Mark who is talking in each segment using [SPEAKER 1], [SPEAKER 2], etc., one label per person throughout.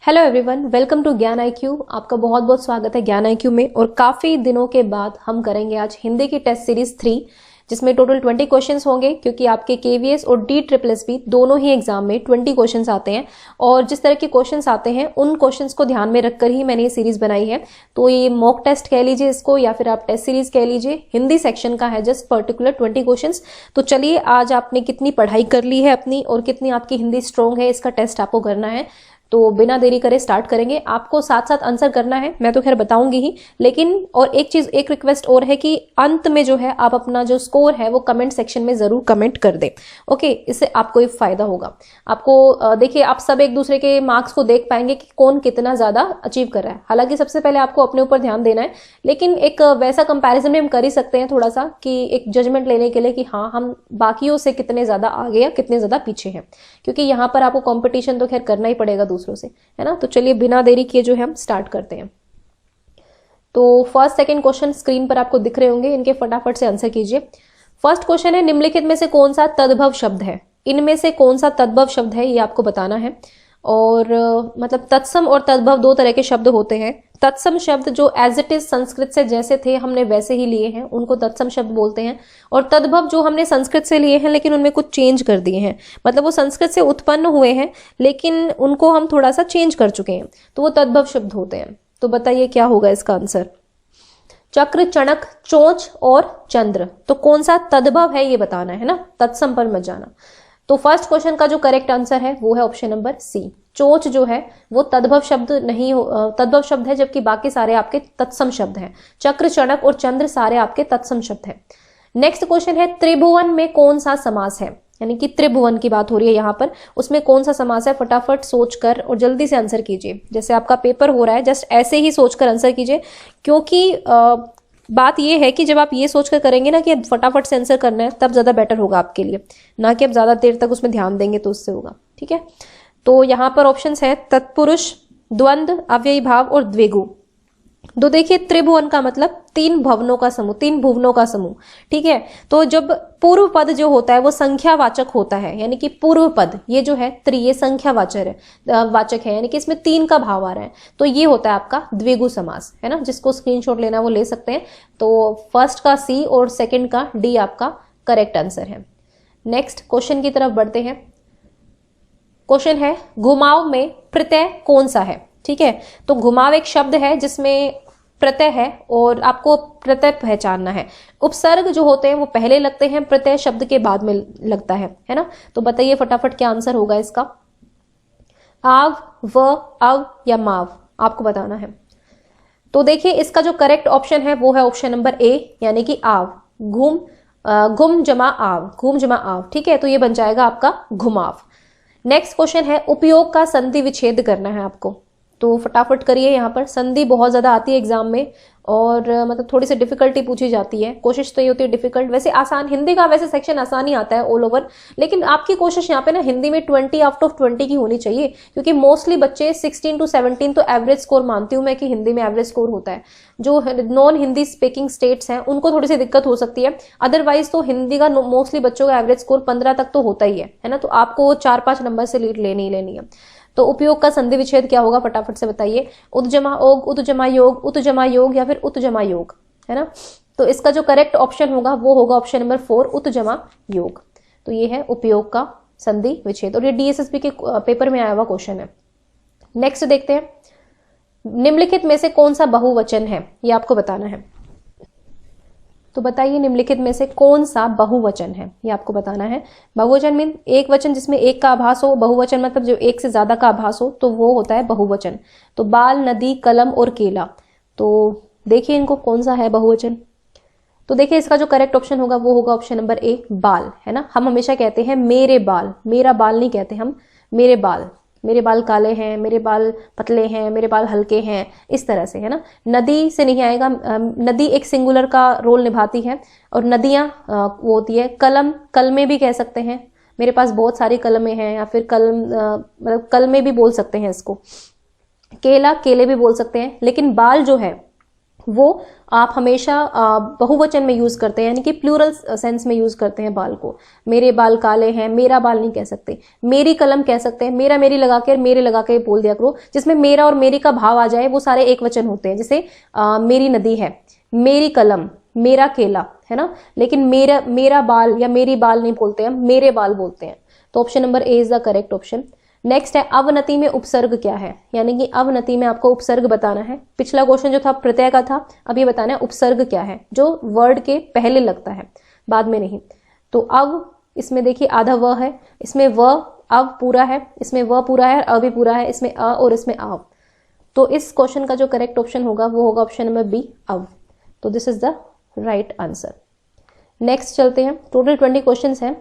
[SPEAKER 1] Hello everyone, welcome to ज्ञान IQ। आपका बहुत बहुत स्वागत है ज्ञान IQ में। और काफ़ी दिनों के बाद हम करेंगे आज हिंदी की टेस्ट सीरीज 3, जिसमें टोटल 20 क्वेश्चंस होंगे, क्योंकि आपके KVS और DSSS दोनों ही एग्जाम में 20 क्वेश्चंस आते हैं। और जिस तरह के क्वेश्चंस आते हैं उन क्वेश्चंस को ध्यान में रखकर ही मैंने ये सीरीज बनाई है। तो ये मॉक टेस्ट कह लीजिए इसको, या फिर आप टेस्ट सीरीज कह लीजिए। हिंदी सेक्शन का है जस्ट पर्टिकुलर 20 क्वेश्चंस। तो चलिए, आज आपने कितनी पढ़ाई कर ली है अपनी और कितनी आपकी हिंदी स्ट्रॉन्ग है, इसका टेस्ट आपको करना है। तो बिना देरी करे स्टार्ट करेंगे। आपको साथ साथ आंसर करना है, मैं तो खैर बताऊंगी ही, लेकिन और एक चीज, एक रिक्वेस्ट और है कि अंत में जो है आप अपना जो स्कोर है वो कमेंट सेक्शन में जरूर कमेंट कर दें। ओके, इससे आपको एक फायदा होगा। आपको देखिए, आप सब एक दूसरे के मार्क्स को देख पाएंगे कि कौन कितना ज्यादा अचीव कर रहा है। हालांकि सबसे पहले आपको अपने ऊपर ध्यान देना है, लेकिन एक वैसा कंपैरिजन भी हम कर ही सकते हैं थोड़ा सा, कि एक जजमेंट लेने के लिए कि हाँ, हम बाकियों से कितने ज्यादा आगे या कितने ज्यादा पीछे हैं, क्योंकि यहाँ पर आपको कॉम्पिटिशन तो खैर करना ही पड़ेगा दूसरों से, है ना। तो चलिए बिना देरी किए जो है हम स्टार्ट करते हैं। तो फर्स्ट सेकंड क्वेश्चन स्क्रीन पर आपको दिख रहे होंगे, इनके फटाफट से आंसर कीजिए। फर्स्ट क्वेश्चन है, निम्नलिखित में से कौन सा तद्भव शब्द है? इनमें से कौन सा तद्भव शब्द है, ये आपको बताना है। और मतलब तत्सम और तद्भव दो तरह के शब्द होते हैं। तत्सम शब्द जो एज इट इज संस्कृत से जैसे थे हमने वैसे ही लिए हैं, उनको तत्सम शब्द बोलते हैं। और तद्भव जो हमने संस्कृत से लिए हैं लेकिन उनमें कुछ चेंज कर दिए हैं, मतलब वो संस्कृत से उत्पन्न हुए हैं लेकिन उनको हम थोड़ा सा चेंज कर चुके हैं, तो वो तद्भव शब्द होते हैं। तो बताइए क्या होगा इसका आंसर? चक्र, चणक, चोंच और चंद्र। तो कौन सा तद्भव है ये बताना है ना, तत्सम पर मत जाना। तो फर्स्ट क्वेश्चन का जो करेक्ट आंसर है वो है ऑप्शन नंबर सी। चोच जो है वो तद्भव शब्द नहीं, तद्भव शब्द है, जबकि बाकी सारे आपके तत्सम शब्द हैं। चक्र, चणक और चंद्र सारे आपके तत्सम शब्द हैं। नेक्स्ट क्वेश्चन है, त्रिभुवन में कौन सा समास है? यानी कि त्रिभुवन की बात हो रही है यहाँ पर, उसमें कौन सा समास है? फटाफट सोचकर और जल्दी से आंसर कीजिए। जैसे आपका पेपर हो रहा है, जस्ट ऐसे ही सोचकर आंसर कीजिए, क्योंकि बात यह है कि जब आप ये सोचकर करेंगे ना कि फटाफट से आंसर करना है, तब ज्यादा बेटर होगा आपके लिए, ना कि आप ज्यादा देर तक उसमें ध्यान देंगे तो उससे होगा। ठीक है, तो यहाँ पर ऑप्शंस है तत्पुरुष, द्वंद्व, अव्ययी भाव और द्विगु। तो देखिए, त्रिभुवन का मतलब तीन भवनों का समूह, तीन भुवनों का समूह। ठीक है, तो जब पूर्व पद जो होता है वो संख्यावाचक होता है, यानी कि पूर्व पद ये जो है ये वाचक है, यानी कि इसमें तीन का भाव आ रहा है, तो ये होता है आपका द्विगु समास, है ना। जिसको स्क्रीनशॉट लेना वो ले सकते हैं। तो फर्स्ट का सी और सेकेंड का डी आपका करेक्ट आंसर है। नेक्स्ट क्वेश्चन की तरफ बढ़ते हैं। क्वेश्चन है, घुमाव में प्रत्यय कौन सा है? ठीक है, तो घुमाव एक शब्द है जिसमें प्रत्यय है और आपको प्रत्यय पहचानना है। उपसर्ग जो होते हैं वो पहले लगते हैं, प्रत्यय शब्द के बाद में लगता है ना। तो बताइए फटाफट क्या आंसर होगा इसका? आव, व, अव या माव, आपको बताना है। तो देखिए, इसका जो करेक्ट ऑप्शन है वो है ऑप्शन नंबर ए, यानी कि आव। घुम जमा आव, घूम जमा आव। ठीक है, तो ये बन जाएगा आपका घुमाव। नेक्स्ट क्वेश्चन है, उपयोग का संधि विच्छेद करना है आपको, तो फटाफट करिए। यहाँ पर संधि बहुत ज्यादा आती है एग्जाम में, और मतलब थोड़ी सी डिफिकल्टी पूछी जाती है। कोशिश तो ये होती है डिफिकल्ट, वैसे आसान, हिंदी का वैसे सेक्शन आसान ही आता है ऑल ओवर, लेकिन आपकी कोशिश यहाँ पे ना हिंदी में 20 आउट ऑफ 20 की होनी चाहिए, क्योंकि मोस्टली बच्चे 16 to 17 तो एवरेज स्कोर मानती हूँ मैं कि हिंदी में एवरेज स्कोर होता है। जो नॉन हिंदी स्पीकिंग स्टेट्स हैं उनको थोड़ी सी दिक्कत हो सकती है, अदरवाइज तो हिंदी का मोस्टली बच्चों का एवरेज स्कोर 15 तक तो होता ही है ना। तो आपको 4-5 नंबर से लीड लेनी ही लेनी है। तो उपयोग का संधि विच्छेद क्या होगा, फटाफट से बताइए? उत जमा ओग, उत जमा योग, उत जमा योग या फिर उत जमा योग, है ना। तो इसका जो करेक्ट ऑप्शन होगा वो होगा ऑप्शन नंबर 4, उत जमा योग। तो ये है उपयोग का संधि विच्छेद, और ये DSSB के पेपर में आया हुआ क्वेश्चन है। नेक्स्ट देखते हैं, निम्नलिखित में से कौन सा बहुवचन है, ये आपको बताना है। तो बताइए, निम्नलिखित में से कौन सा बहुवचन है, ये आपको बताना है। बहुवचन मीन एक वचन जिसमें एक का आभास हो, बहुवचन मतलब जो एक से ज्यादा का आभास हो, तो वो होता है बहुवचन। तो बाल, नदी, कलम और केला। तो देखिए इनको कौन सा है बहुवचन। तो देखिए, इसका जो करेक्ट ऑप्शन होगा वो होगा ऑप्शन नंबर ए, बाल, है ना। हम हमेशा कहते हैं मेरे बाल, मेरा बाल नहीं कहते हम, मेरे बाल। मेरे बाल काले हैं, मेरे बाल पतले हैं, मेरे बाल हल्के हैं, इस तरह से, है ना। नदी से नहीं आएगा, नदी एक सिंगुलर का रोल निभाती है, और नदियां वो होती है। कलम, कलमे भी कह सकते हैं, मेरे पास बहुत सारी कलमें हैं, या फिर कलम मतलब कलमे भी बोल सकते हैं इसको। केला, केले भी बोल सकते हैं। लेकिन बाल जो है वो आप हमेशा बहुवचन में यूज करते हैं, यानी कि प्लूरल सेंस में यूज करते हैं बाल को। मेरे बाल काले हैं, मेरा बाल नहीं कह सकते, मेरी कलम कह सकते हैं। मेरा मेरी लगा के मेरे लगा के बोल दिया करो, जिसमें मेरा और मेरी का भाव आ जाए, वो सारे एक वचन होते हैं। जैसे मेरी नदी है, मेरी कलम, मेरा केला, है ना। लेकिन मेरा बाल या मेरी बाल नहीं बोलते हैं, मेरे बाल बोलते हैं। तो option number A is the correct option. Next है अवनति में उपसर्ग क्या है, यानी कि अवनति में आपको उपसर्ग बताना है। पिछला क्वेश्चन जो था प्रत्यय का था, अब ये बताना है उपसर्ग क्या है, जो वर्ड के पहले लगता है, बाद में नहीं। तो अव, इसमें देखिए आधा व है, इसमें व, अव पूरा है, इसमें व पूरा है, अ भी पूरा है, इसमें अ और इसमें आव। तो इस क्वेश्चन का जो करेक्ट ऑप्शन होगा वो होगा ऑप्शन नंबर बी, अव। तो this is the right answer. Next चलते हैं, टोटल 20 क्वेश्चन है।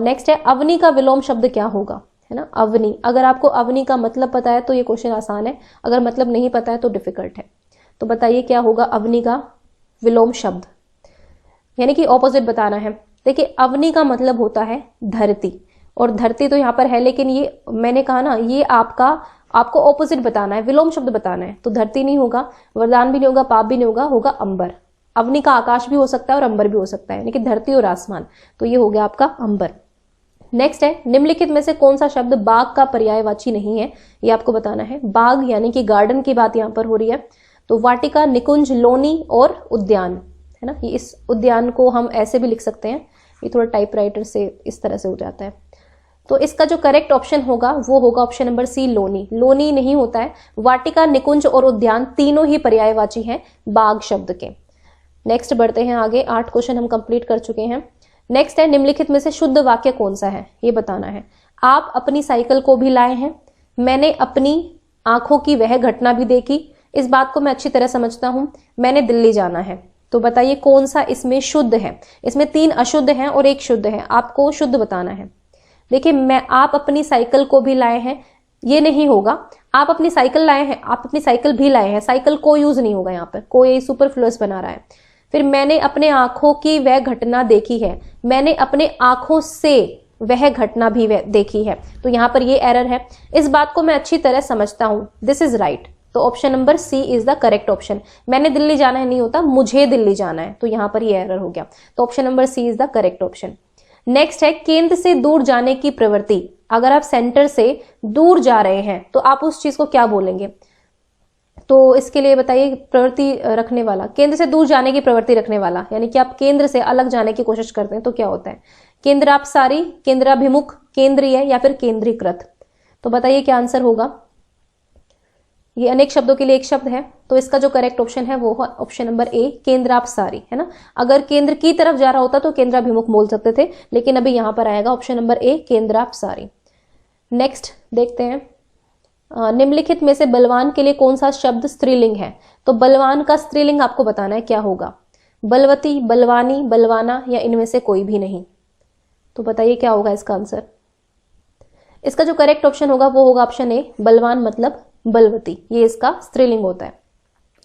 [SPEAKER 1] नेक्स्ट है अवनी का विलोम शब्द क्या होगा, है ना। अवनी, अगर आपको अवनी का मतलब पता है तो ये क्वेश्चन आसान है, अगर मतलब नहीं पता है तो डिफिकल्ट है। तो बताइए क्या होगा अवनी का विलोम शब्द, यानी कि ऑपोजिट बताना है। देखिए अवनी का मतलब होता है धरती, और धरती तो यहाँ पर है, लेकिन ये मैंने कहा ना, ये आपको ऑपोजिट बताना है, विलोम शब्द बताना है। तो धरती नहीं होगा, वरदान भी नहीं होगा, पाप भी नहीं होगा, होगा अंबर। अवनी का आकाश भी हो सकता है और अंबर भी हो सकता है, यानी कि धरती और आसमान। तो ये हो गया आपका अंबर। नेक्स्ट है निम्नलिखित में से कौन सा शब्द बाग का पर्यायवाची नहीं है, ये आपको बताना है। बाग यानी कि गार्डन की बात यहाँ पर हो रही है। तो वाटिका, निकुंज, लोनी और उद्यान, है ना। ये इस उद्यान को हम ऐसे भी लिख सकते हैं, ये थोड़ा टाइपराइटर से इस तरह से हो जाता है। तो इसका जो करेक्ट ऑप्शन होगा वो होगा option number C, Loni. Loni नहीं होता है, वाटिका, निकुंज और उद्यान तीनों ही पर्यायवाची हैं बाग शब्द के। नेक्स्ट बढ़ते हैं आगे, 8 क्वेश्चन हम कंप्लीट कर चुके हैं। नेक्स्ट है निम्नलिखित में से शुद्ध वाक्य कौन सा है, ये बताना है। आप अपनी साइकिल को भी लाए हैं, मैंने अपनी आंखों की वह घटना भी देखी, इस बात को मैं अच्छी तरह समझता हूं, मैंने दिल्ली जाना है। तो बताइए कौन सा इसमें शुद्ध है। इसमें 3 अशुद्ध हैं और 1 शुद्ध है, आपको शुद्ध बताना है। देखिए आप अपनी साइकिल को भी लाए हैं, ये नहीं होगा। आप अपनी साइकिल लाए हैं, आप अपनी साइकिल भी लाए हैं, साइकिल को यूज नहीं होगा यहाँ पर, कोई सुपरफ्लुअस बना रहा है। फिर मैंने अपने आंखों की वह घटना देखी है, मैंने अपने आंखों से वह घटना भी देखी है। तो यहां पर ये एरर है, इस बात को मैं अच्छी तरह समझता हूं, दिस इज राइट। तो option number C is the correct option. मैंने दिल्ली जाना है नहीं होता, मुझे दिल्ली जाना है, तो यहां पर ये एरर हो गया। तो option number C is the correct option. Next है केंद्र से दूर जाने की प्रवृत्ति। अगर आप सेंटर से दूर जा रहे हैं तो आप उस चीज को क्या बोलेंगे। तो इसके लिए बताइए, प्रवृत्ति रखने वाला, केंद्र से दूर जाने की प्रवृत्ति रखने वाला, यानी कि आप केंद्र से अलग जाने की कोशिश करते हैं तो क्या होता है। केंद्रापसारी, केंद्राभिमुख, केंद्रीय या फिर केंद्रीकृत। तो बताइए क्या आंसर होगा। ये अनेक शब्दों के लिए एक शब्द है, तो इसका जो करेक्ट ऑप्शन है वो ऑप्शन नंबर ए, केंद्रापसारी, है ना। अगर केंद्र की तरफ जा रहा होता तो केंद्राभिमुख बोल सकते थे, लेकिन अभी यहां पर आएगा ऑप्शन नंबर ए, केंद्रापसारी। नेक्स्ट देखते हैं, निम्नलिखित में से बलवान के लिए कौन सा शब्द स्त्रीलिंग है। तो बलवान का स्त्रीलिंग आपको बताना है क्या होगा। बलवती, बलवानी, बलवाना या इनमें से कोई भी नहीं। तो बताइए क्या होगा इसका आंसर। इसका जो करेक्ट ऑप्शन होगा वो होगा ऑप्शन ए, बलवान मतलब बलवती, ये इसका स्त्रीलिंग होता है।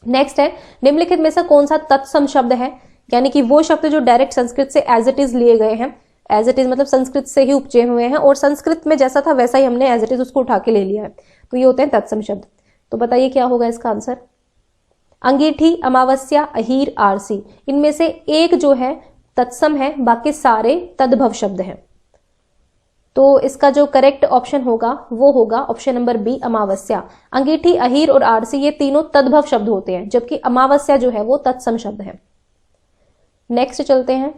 [SPEAKER 1] नेक्स्ट है निम्नलिखित में से कौन सा तत्सम शब्द है, यानी कि वो शब्द जो डायरेक्ट संस्कृत से एज इट इज लिए गए हैं। एज इट इज मतलब संस्कृत से ही उपजे हुए हैं और संस्कृत में जैसा था वैसा ही हमने एज इट इज उसको उठा के ले लिया है, तो ये होते हैं तत्सम शब्द। तो बताइए क्या होगा इसका आंसर। अंगीठी, अमावस्या, अहीर, आरसी, इनमें से एक जो है तत्सम है, बाकी सारे तद्भव शब्द हैं। तो इसका जो करेक्ट ऑप्शन होगा वो होगा ऑप्शन नंबर बी, अमावस्या। अंगीठी, अहीर और आरसी ये तीनों तद्भव शब्द होते हैं, जबकि अमावस्या जो है वो तत्सम शब्द है। नेक्स्ट चलते हैं,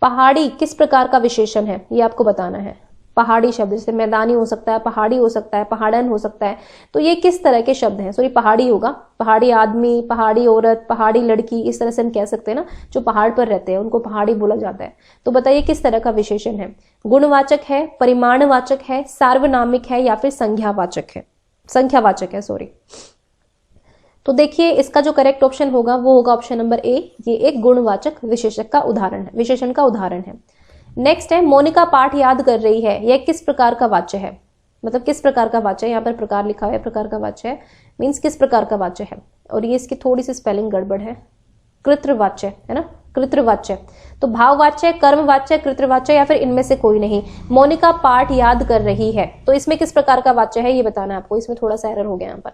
[SPEAKER 1] पहाड़ी किस प्रकार का विशेषण है, ये आपको बताना है। पहाड़ी शब्द जैसे मैदानी हो सकता है, पहाड़ी हो सकता है, पहाड़न हो सकता है, तो ये किस तरह के शब्द हैं। सॉरी, पहाड़ी होगा, पहाड़ी आदमी, पहाड़ी औरत, पहाड़ी लड़की, इस तरह से हम कह सकते हैं ना, जो पहाड़ पर रहते हैं उनको पहाड़ी बोला जाता है। तो बताइए किस तरह का विशेषण है। गुणवाचक है, परिमाणवाचक है, सार्वनामिक है या फिर संख्यावाचक है, संख्यावाचक है सॉरी। तो देखिए इसका जो करेक्ट ऑप्शन होगा वो होगा ऑप्शन नंबर ए, ये एक गुणवाचक विशेषक का उदाहरण है, विशेषण का उदाहरण है। नेक्स्ट है मोनिका पाठ याद कर रही है, यह किस प्रकार का वाच्य है, मतलब किस प्रकार का वाच्य है। यहाँ पर प्रकार लिखा है, प्रकार का वाच्य है मीन्स किस प्रकार का वाच्य है, और ये इसकी थोड़ी सी स्पेलिंग गड़बड़ है, कृतवाच्य है ना, कृतवाच्य। तो भाववाच्य, कर्मवाच्य, कृतवाच्य या फिर इनमें से कोई नहीं। मोनिका पाठ याद कर रही है, तो इसमें किस प्रकार का वाच्य है ये बताना है आपको, इसमें थोड़ा सा एरर हो गया यहाँ पर।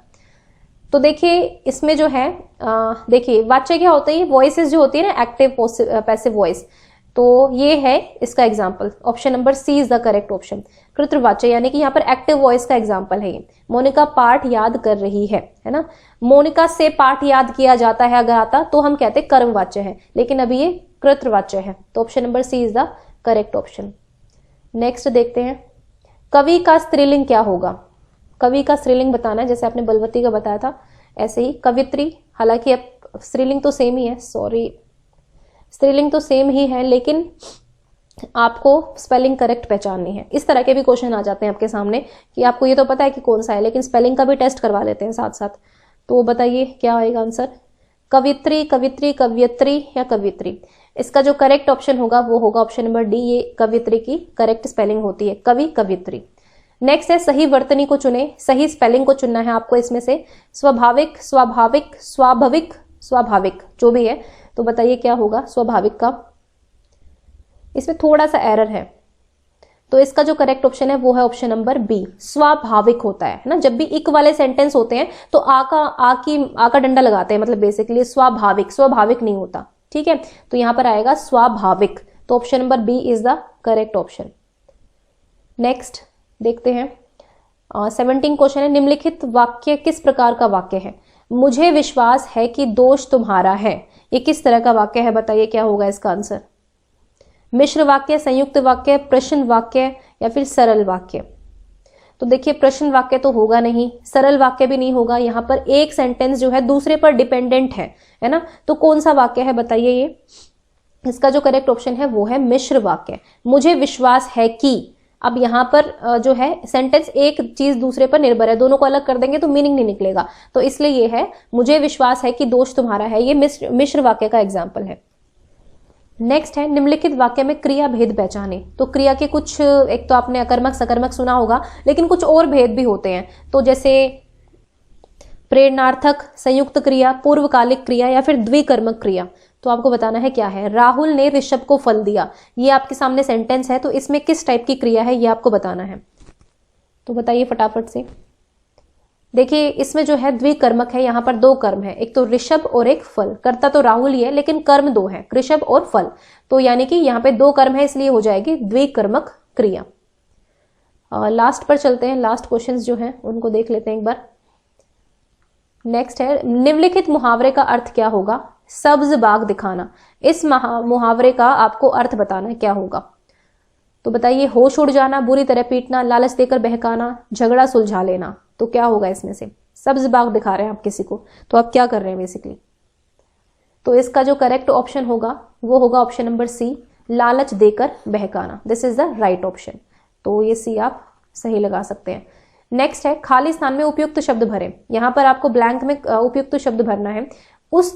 [SPEAKER 1] तो देखिए इसमें जो है देखिए वाच्य क्या होता है, वॉइसेस जो होती है ना, एक्टिव पैसिव वॉइस, तो ये है इसका example. Option number C is the correct option, कृतवाच्य, यानी कि यहाँ पर एक्टिव वॉइस का एग्जाम्पल है ये। मोनिका पाठ याद कर रही है ना, मोनिका से पाठ याद किया जाता है अगर आता तो हम कहते कर्मवाच्य है, लेकिन अभी ये कृतवाच्य है, तो option number C is the correct option. Next देखते हैं, कवि का स्त्रीलिंग क्या होगा। कवि का स्त्रीलिंग बताना है, जैसे आपने बलवती का बताया था ऐसे ही कवित्री, हालांकि अब स्त्रीलिंग तो सेम ही है, सॉरी स्त्रीलिंग तो सेम ही है, लेकिन आपको स्पेलिंग करेक्ट पहचाननी है। इस तरह के भी क्वेश्चन आ जाते हैं आपके सामने कि आपको ये तो पता है कि कौन सा है, लेकिन स्पेलिंग का भी टेस्ट करवा लेते हैं साथ साथ। तो बताइए क्या आएगा आंसर, कवित्री, कवित्री, कवियत्री या कवित्री। इसका जो करेक्ट ऑप्शन होगा वो होगा ऑप्शन नंबर डी, ये कवित्री की करेक्ट स्पेलिंग होती है, कवि कवित्री। नेक्स्ट है सही वर्तनी को चुने, सही स्पेलिंग को चुनना है आपको इसमें से, स्वाभाविक, स्वाभाविक, स्वाभाविक, स्वाभाविक जो भी है, तो बताइए क्या होगा स्वाभाविक का। इसमें थोड़ा सा एरर है, तो इसका जो करेक्ट ऑप्शन है वो है ऑप्शन नंबर बी, स्वाभाविक होता है ना। जब भी इक वाले सेंटेंस होते हैं तो आ का डंडा लगाते हैं, मतलब बेसिकली स्वाभाविक, स्वाभाविक नहीं होता, ठीक है। तो यहां पर आएगा स्वाभाविक, तो option number B is the correct option. Next देखते हैं 17 क्वेश्चन है, निम्नलिखित वाक्य किस प्रकार का वाक्य है। मुझे विश्वास है कि दोष तुम्हारा है, ये किस तरह का वाक्य है, बताइए क्या होगा इसका आंसर। मिश्र वाक्य, संयुक्त वाक्य, प्रश्न वाक्य या फिर सरल वाक्य। तो देखिए प्रश्न वाक्य तो होगा नहीं, सरल वाक्य भी नहीं होगा, यहां पर एक सेंटेंस जो है दूसरे पर डिपेंडेंट है ना, तो कौन सा वाक्य है बताइए ये। इसका जो करेक्ट ऑप्शन है वो है मिश्र वाक्य, मुझे विश्वास है कि। अब यहां पर जो है सेंटेंस एक चीज दूसरे पर निर्भर है, दोनों को अलग कर देंगे तो मीनिंग नहीं निकलेगा, तो इसलिए ये है मुझे विश्वास है कि दोष तुम्हारा है, ये मिश्र वाक्य का एग्जाम्पल है। नेक्स्ट है निम्नलिखित वाक्य में क्रिया भेद पहचाने। तो क्रिया के कुछ, एक तो आपने अकर्मक सकर्मक सुना होगा, लेकिन कुछ और भेद भी होते हैं, तो जैसे प्रेरणार्थक, संयुक्त क्रिया, पूर्वकालिक क्रिया या फिर द्विकर्मक क्रिया। तो आपको बताना है क्या है। राहुल ने ऋषभ को फल दिया, ये आपके सामने सेंटेंस है, तो इसमें किस टाइप की क्रिया है ये आपको बताना है, तो बताइए फटाफट से। देखिए इसमें जो है द्विकर्मक है, यहां पर दो कर्म है, एक तो ऋषभ और एक फल। कर्ता तो राहुल ही है लेकिन कर्म दो है, ऋषभ और फल, तो यानी कि यहां पे दो कर्म है, इसलिए हो जाएगी द्विकर्मक क्रिया। लास्ट पर चलते हैं, लास्ट क्वेश्चंस जो हैं उनको देख लेते हैं एक बार। नेक्स्ट है निम्नलिखित मुहावरे का अर्थ क्या होगा। सब्ज बाग दिखाना, इस मुहावरे का आपको अर्थ बताना है क्या होगा, तो बताइए। होश उड़ जाना, बुरी तरह पीटना, लालच देकर बहकाना, झगड़ा सुलझा लेना, तो क्या होगा इसमें से। सब्ज बाग दिखा रहे हैं आप किसी को, तो आप क्या कर रहे हैं बेसिकली, तो इसका जो करेक्ट ऑप्शन होगा वो होगा ऑप्शन नंबर सी, लालच देकर बहकाना। This is the right option, तो ये सी आप सही लगा सकते हैं। नेक्स्ट है खाली स्थान में उपयुक्त शब्द भरें। यहां पर आपको ब्लैंक में उपयुक्त शब्द भरना है। उस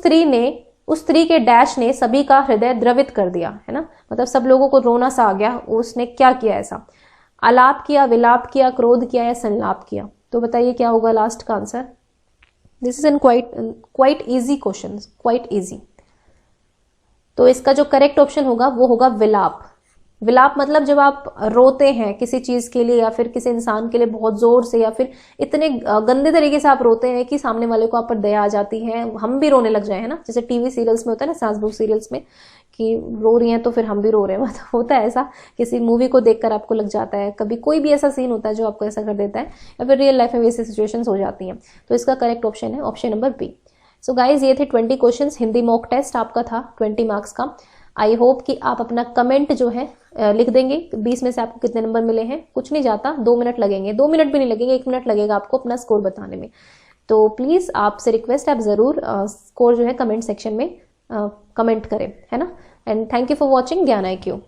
[SPEAKER 1] स्त्री के डैश ने सभी का हृदय द्रवित कर दिया, है ना, मतलब सब लोगों को रोना सा आ गया, उसने क्या किया ऐसा। आलाप किया, विलाप किया, क्रोध किया या संलाप किया, तो बताइए क्या होगा लास्ट का answer. This is an quite easy question, quite easy. तो इसका जो करेक्ट ऑप्शन होगा वो होगा विलाप। विलाप मतलब जब आप रोते हैं किसी चीज के लिए या फिर किसी इंसान के लिए बहुत जोर से, या फिर इतने गंदे तरीके से आप रोते हैं कि सामने वाले को आप पर दया आ जाती है, हम भी रोने लग जाए, है ना, जैसे टीवी सीरियल्स में होता है ना, सास बहू सीरियल्स में कि रो रही हैं तो फिर हम भी रो रहे हैं, मतलब होता है ऐसा। किसी मूवी को देखकर आपको लग जाता है, कभी कोई भी ऐसा सीन होता है जो आपको ऐसा कर देता है, या फिर रियल लाइफ में वैसी सिचुएशंस हो जाती हैं, तो इसका करेक्ट ऑप्शन है option number B. So guys ये थे 20 क्वेश्चंस, हिंदी मॉक टेस्ट आपका था 20 मार्क्स का। आई होप कि आप अपना कमेंट जो है लिख देंगे 20 में से आपको कितने नंबर मिले हैं। कुछ नहीं जाता, 2 मिनट लगेंगे, 2 मिनट भी नहीं लगेंगे, 1 मिनट लगेगा आपको अपना स्कोर बताने में। तो प्लीज आपसे रिक्वेस्ट है आप जरूर स्कोर जो है कमेंट सेक्शन में कमेंट करें, है ना। And thank you for watching ज्ञान IQ।